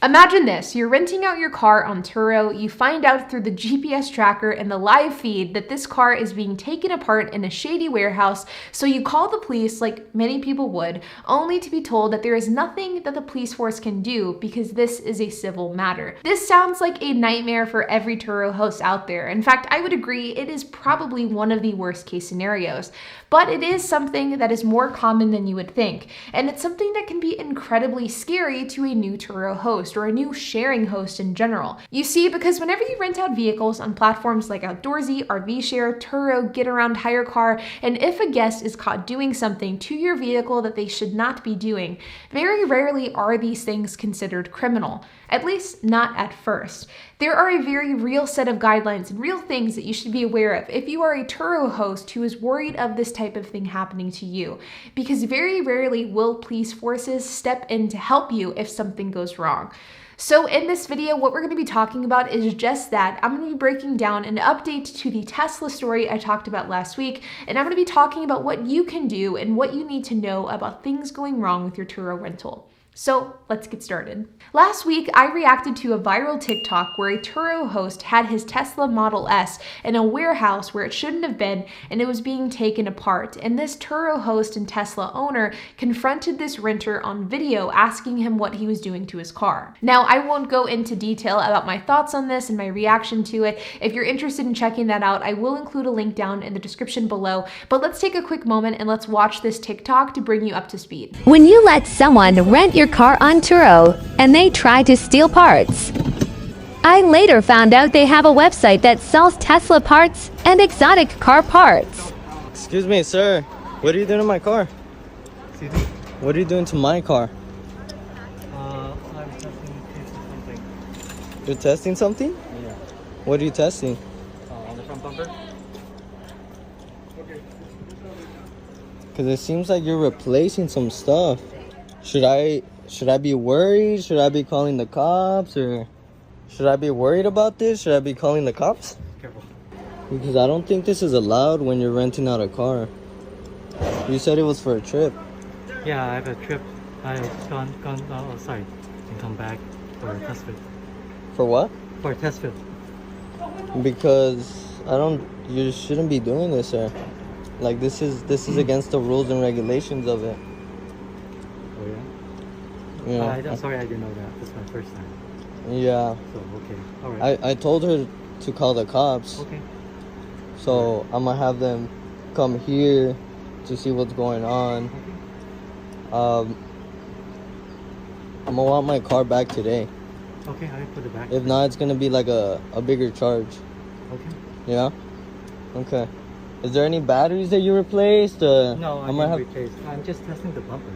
Imagine this, you're renting out your car on Turo, you find out through the GPS tracker and the live feed that this car is being taken apart in a shady warehouse, so you call the police like many people would, only to be told that there is nothing that the police force can do because this is a civil matter. This sounds like a nightmare for every Turo host out there. In fact, I would agree it is probably one of the worst case scenarios, but it is something that is more common than you would think, and it's something that can be incredibly scary to a new Turo host or a new sharing host in general. You see, because whenever you rent out vehicles on platforms like Outdoorsy, RVshare, Turo, GetAround, HireCar, and if a guest is caught doing something to your vehicle that they should not be doing, very rarely are these things considered criminal, at least not at first. There are a very real set of guidelines and real things that you should be aware of if you are a Turo host who is worried of this type of thing happening to you, because very rarely will police forces step in to help you if something goes wrong. So in this video, what we're going to be talking about is just that. I'm going to be breaking down an update to the Tesla story I talked about last week, and I'm going to be talking about what you can do and what you need to know about things going wrong with your Turo rental. So let's get started. Last week, I reacted to a viral TikTok where a Turo host had his Tesla Model S in a warehouse where it shouldn't have been, and it was being taken apart. And this Turo host and Tesla owner confronted this renter on video, asking him what he was doing to his car. Now, I won't go into detail about my thoughts on this and my reaction to it. If you're interested in checking that out, I will include a link down in the description below. But let's take a quick moment and let's watch this TikTok to bring you up to speed. When you let someone rent your car on Turo and they try to steal parts. I later found out they have a website that sells Tesla parts and exotic car parts. Excuse me, sir. What are you doing to my car? Excuse me? What are you doing to my car? I'm testing something. You're testing something? Yeah. What are you testing? On the front bumper? Because it seems like you're replacing some stuff. Should I be worried? Should I be calling the cops? Or should I be worried about this? Should I be calling the cops? Careful. Because I don't think this is allowed when you're renting out a car. You said it was for a trip. Yeah, I have a trip. I've gone outside and come back for a test fit. For what? For a test fit. Because you shouldn't be doing this, sir. Like this is against the rules and regulations of it. Oh yeah? Yeah. I'm sorry, I didn't know that. This is my first time. Yeah. So, okay. Alright. I told her to call the cops. Okay. So I'm gonna have them come here to see what's going on. Okay. I'm gonna want my car back today. Okay, I put it back. If not, it's gonna be like a bigger charge. Okay. Yeah? Okay. Is there any batteries that you replaced? No, I might didn't have replace. I'm just testing the bumper.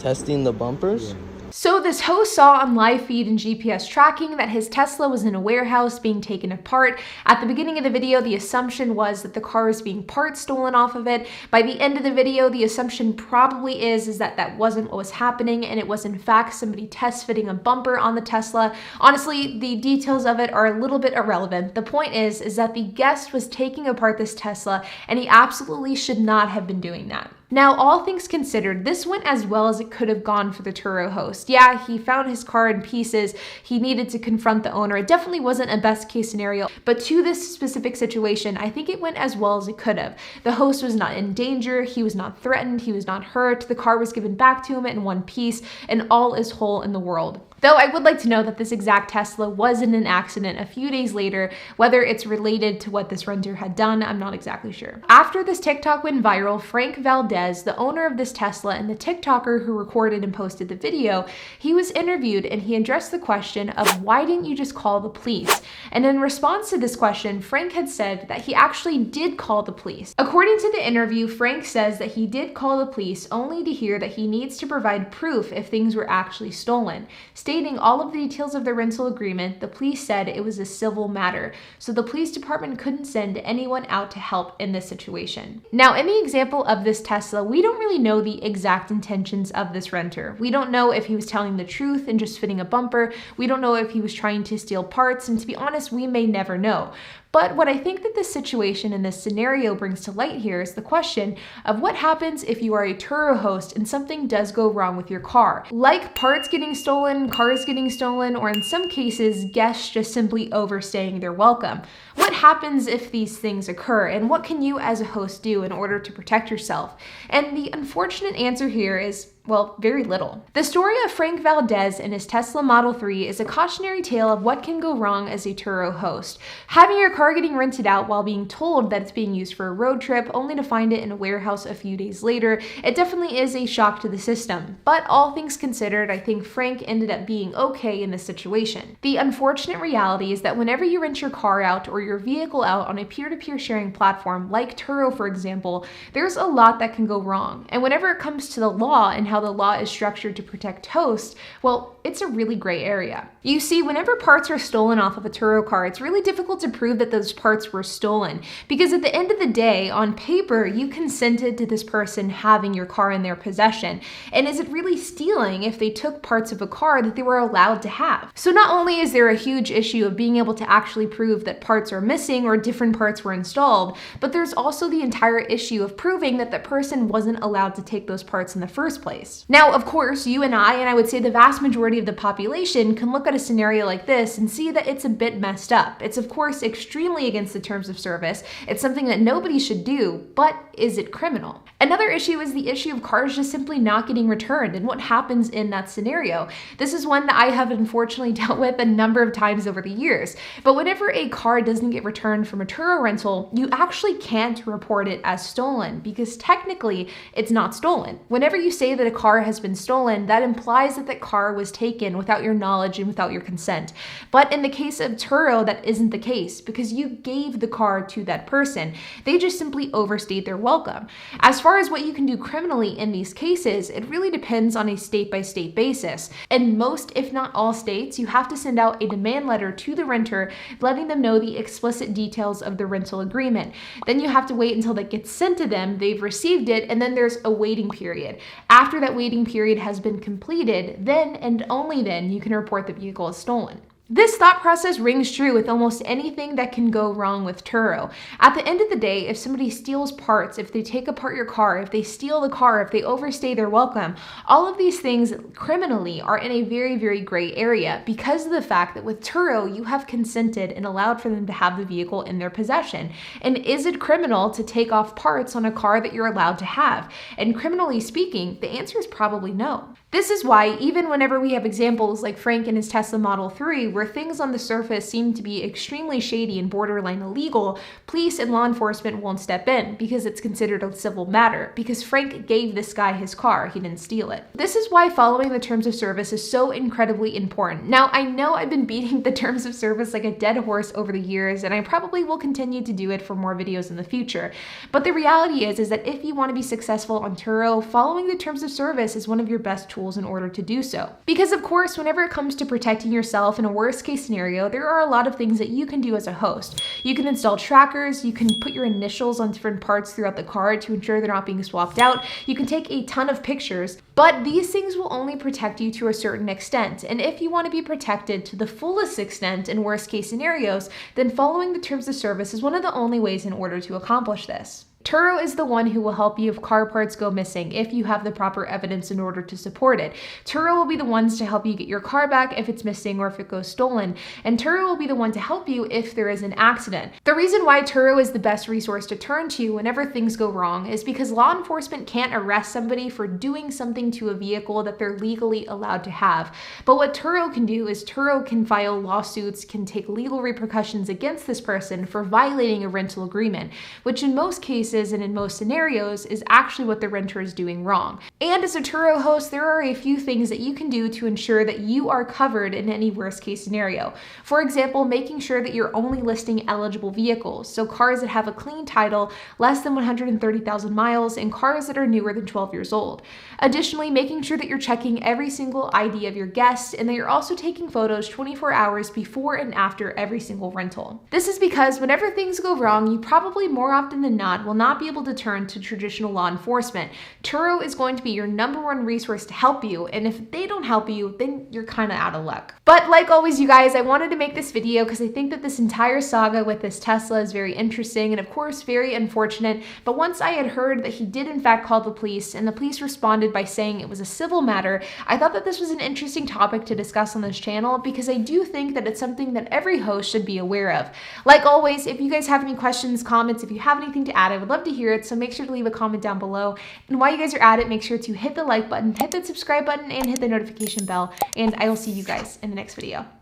testing the bumpers? Yeah. So this host saw on live feed and GPS tracking that his Tesla was in a warehouse being taken apart. At the beginning of the video, the assumption was that the car was being parts stolen off of it. By the end of the video, the assumption probably is that that wasn't what was happening, and it was in fact somebody test fitting a bumper on the Tesla. Honestly, the details of it are a little bit irrelevant. The point is that the guest was taking apart this Tesla, and he absolutely should not have been doing that. Now, all things considered, this went as well as it could have gone for the Turo host. Yeah, he found his car in pieces. He needed to confront the owner. It definitely wasn't a best case scenario, but to this specific situation, I think it went as well as it could have. The host was not in danger. He was not threatened. He was not hurt. The car was given back to him in one piece, and all is whole in the world. Though I would like to know that this exact Tesla was in an accident a few days later. Whether it's related to what this renter had done, I'm not exactly sure. After this TikTok went viral, Frank Valdez, the owner of this Tesla and the TikToker who recorded and posted the video, he was interviewed and he addressed the question of why didn't you just call the police? And in response to this question, Frank had said that he actually did call the police. According to the interview, Frank says that he did call the police only to hear that he needs to provide proof if things were actually stolen. Stating all of the details of the rental agreement, the police said it was a civil matter, so the police department couldn't send anyone out to help in this situation. Now, in the example of this Tesla, we don't really know the exact intentions of this renter. We don't know if he was telling the truth and just fitting a bumper. We don't know if he was trying to steal parts, and to be honest, we may never know. But what I think that this situation and this scenario brings to light here is the question of what happens if you are a Turo host and something does go wrong with your car. Like parts getting stolen, cars getting stolen, or in some cases, guests just simply overstaying their welcome. What happens if these things occur, and what can you as a host do in order to protect yourself? And the unfortunate answer here is, well, very little. The story of Frank Valdez and his Tesla Model 3 is a cautionary tale of what can go wrong as a Turo host. Having your car getting rented out while being told that it's being used for a road trip only to find it in a warehouse a few days later, it definitely is a shock to the system. But all things considered, I think Frank ended up being okay in this situation. The unfortunate reality is that whenever you rent your car out or your vehicle out on a peer-to-peer sharing platform like Turo, for example, there's a lot that can go wrong. And whenever it comes to the law and how the law is structured to protect hosts, well, it's a really gray area. You see, whenever parts are stolen off of a Turo car, it's really difficult to prove that those parts were stolen, because at the end of the day, on paper, you consented to this person having your car in their possession. And is it really stealing if they took parts of a car that they were allowed to have? So not only is there a huge issue of being able to actually prove that parts are missing or different parts were installed, but there's also the entire issue of proving that the person wasn't allowed to take those parts in the first place. Now, of course, you and I would say the vast majority of the population can look at a scenario like this and see that it's a bit messed up. It's of course extremely against the terms of service. It's something that nobody should do, but is it criminal? Another issue is the issue of cars just simply not getting returned and what happens in that scenario. This is one that I have unfortunately dealt with a number of times over the years. But whenever a car doesn't get returned from a Turo rental, you actually can't report it as stolen because technically it's not stolen. Whenever you say that a car has been stolen, that implies that that car was taken without your knowledge and without your consent. But in the case of Turo, that isn't the case because you gave the car to that person. They just simply overstayed their welcome. As far as what you can do criminally in these cases, it really depends on a state-by-state basis. In most, if not all states, you have to send out a demand letter to the renter letting them know the explicit details of the rental agreement. Then you have to wait until that gets sent to them, they've received it, and then there's a waiting period. After that waiting period has been completed, then and only then you can report the vehicle as stolen. This thought process rings true with almost anything that can go wrong with Turo. At the end of the day, if somebody steals parts, if they take apart your car, if they steal the car, if they overstay their welcome, all of these things criminally are in a very, very gray area because of the fact that with Turo, you have consented and allowed for them to have the vehicle in their possession. And is it criminal to take off parts on a car that you're allowed to have? And criminally speaking, the answer is probably no. This is why even whenever we have examples like Frank and his Tesla Model 3, where things on the surface seem to be extremely shady and borderline illegal, police and law enforcement won't step in because it's considered a civil matter, because Frank gave this guy his car, he didn't steal it. This is why following the terms of service is so incredibly important. Now, I know I've been beating the terms of service like a dead horse over the years, and I probably will continue to do it for more videos in the future. But the reality is that if you want to be successful on Turo, following the terms of service is one of your best tools in order to do so. Because of course, whenever it comes to protecting yourself in a worst case scenario, there are a lot of things that you can do as a host. You can install trackers, you can put your initials on different parts throughout the car to ensure they're not being swapped out, you can take a ton of pictures, but these things will only protect you to a certain extent. And if you want to be protected to the fullest extent in worst case scenarios, then following the terms of service is one of the only ways in order to accomplish this. Turo is the one who will help you if car parts go missing, if you have the proper evidence in order to support it. Turo will be the ones to help you get your car back if it's missing or if it goes stolen. And Turo will be the one to help you if there is an accident. The reason why Turo is the best resource to turn to whenever things go wrong is because law enforcement can't arrest somebody for doing something to a vehicle that they're legally allowed to have. But what Turo can do is Turo can file lawsuits, can take legal repercussions against this person for violating a rental agreement, which in most cases and in most scenarios is actually what the renter is doing wrong. And as a Turo host, there are a few things that you can do to ensure that you are covered in any worst case scenario. For example, making sure that you're only listing eligible vehicles, so cars that have a clean title, less than 130,000 miles, and cars that are newer than 12 years old. Additionally, making sure that you're checking every single ID of your guest and that you're also taking photos 24 hours before and after every single rental. This is because whenever things go wrong, you probably more often than not will not be able to turn to traditional law enforcement. Turo is going to be your #1 resource to help you, and if they don't help you, then you're kind of out of luck. But like always, you guys, I wanted to make this video because I think that this entire saga with this Tesla is very interesting and of course very unfortunate. But once I had heard that he did in fact call the police and the police responded by saying it was a civil matter, I thought that this was an interesting topic to discuss on this channel because I do think that it's something that every host should be aware of. Like always, if you guys have any questions, comments, if you have anything to add, I would love to hear it, so make sure to leave a comment down below. And while you guys are at it, make sure to hit the like button, hit the subscribe button, and hit the notification bell, and I will see you guys in the next video.